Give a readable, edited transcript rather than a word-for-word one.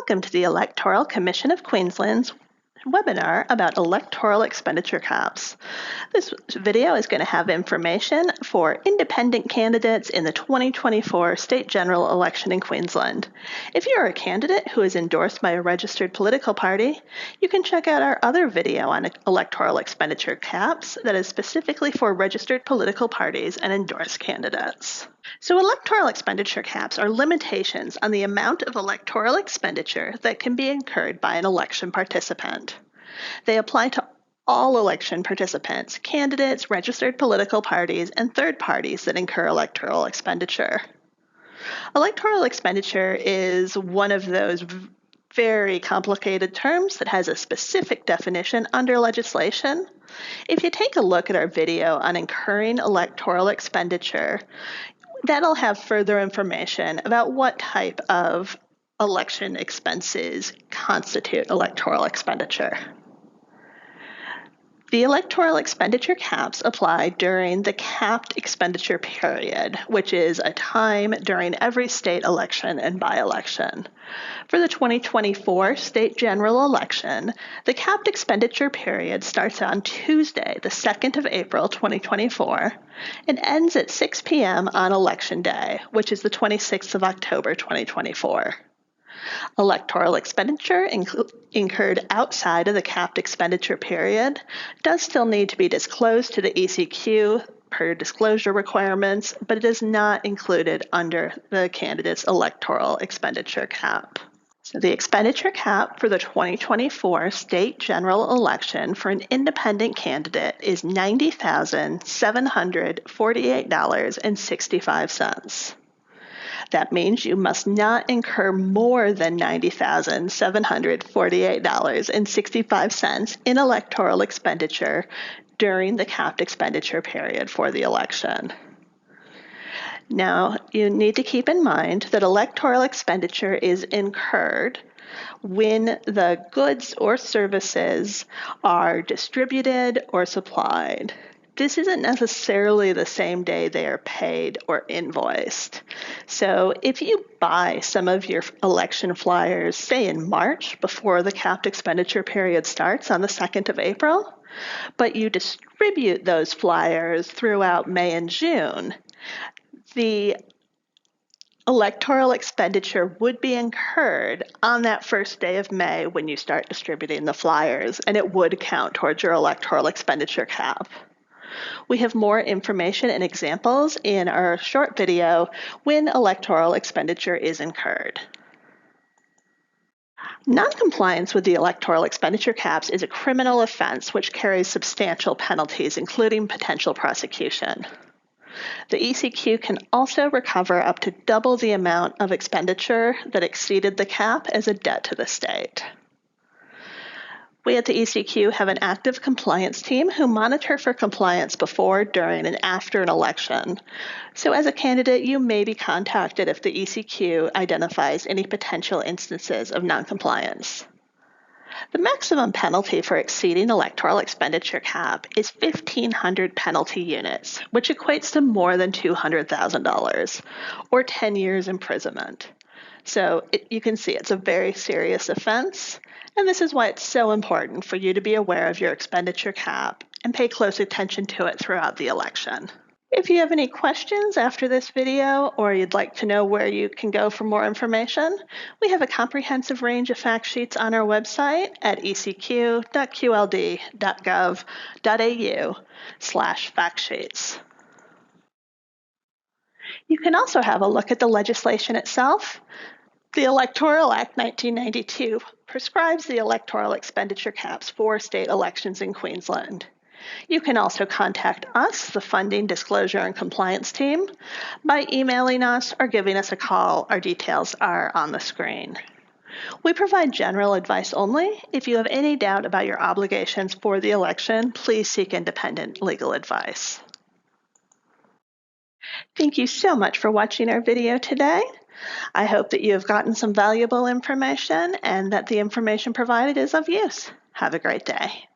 Welcome to the Electoral Commission of Queensland's webinar about electoral expenditure caps. This video is going to have information for independent candidates in the 2024 state general election in Queensland. If you're a candidate who is endorsed by a registered political party, you can check out our other video on electoral expenditure caps that is specifically for registered political parties and endorsed candidates. So electoral expenditure caps are limitations on the amount of electoral expenditure that can be incurred by an election participant. They apply to all election participants, candidates, registered political parties, and third parties that incur electoral expenditure. Electoral expenditure is one of those very complicated terms that has a specific definition under legislation. If you take a look at our video on incurring electoral expenditure, that'll have further information about what type of election expenses constitute electoral expenditure. The electoral expenditure caps apply during the capped expenditure period, which is a time during every state election and by-election. For the 2024 state general election, the capped expenditure period starts on Tuesday, the 2nd of April 2024, and ends at 6 p.m. on Election Day, which is the 26th of October 2024. Electoral expenditure incurred outside of the capped expenditure period does still need to be disclosed to the ecq per disclosure requirements, but it is not included under the candidate's electoral expenditure cap. So the expenditure cap for the 2024 state general election for an independent candidate is $90,748.65. That means you must not incur more than $90,748.65 in electoral expenditure during the capped expenditure period for the election. Now, you need to keep in mind that electoral expenditure is incurred when the goods or services are distributed or supplied. This isn't necessarily the same day they are paid or invoiced. So if you buy some of your election flyers, say in March, before the capped expenditure period starts on the 2nd of April, but you distribute those flyers throughout May and June, the electoral expenditure would be incurred on that first day of May when you start distributing the flyers, and it would count towards your electoral expenditure cap. We have more information and examples in our short video when electoral expenditure is incurred. Noncompliance with the electoral expenditure caps is a criminal offense which carries substantial penalties, including potential prosecution. The ecq can also recover up to double the amount of expenditure that exceeded the cap as a debt to the state. We at the ecq have an active compliance team who monitor for compliance before, during, and after an election. So as a candidate, you may be contacted if the ecq identifies any potential instances of noncompliance. The maximum penalty for exceeding electoral expenditure cap is 1,500 penalty units, which equates to more than $200,000, or 10 years imprisonment. So you can see it's a very serious offense, and this is why it's so important for you to be aware of your expenditure cap and pay close attention to it throughout the election. If you have any questions after this video, or you'd like to know where you can go for more information, we have a comprehensive range of fact sheets on our website at ecq.qld.gov.au/factsheets. You can also have a look at the legislation itself. The Electoral Act 1992 prescribes the electoral expenditure caps for state elections in Queensland. You can also contact us, the Funding, Disclosure, and Compliance team, by emailing us or giving us a call. Our details are on the screen. We provide general advice only. If you have any doubt about your obligations for the election, please seek independent legal advice. Thank you so much for watching our video today. I hope that you have gotten some valuable information and that the information provided is of use. Have a great day.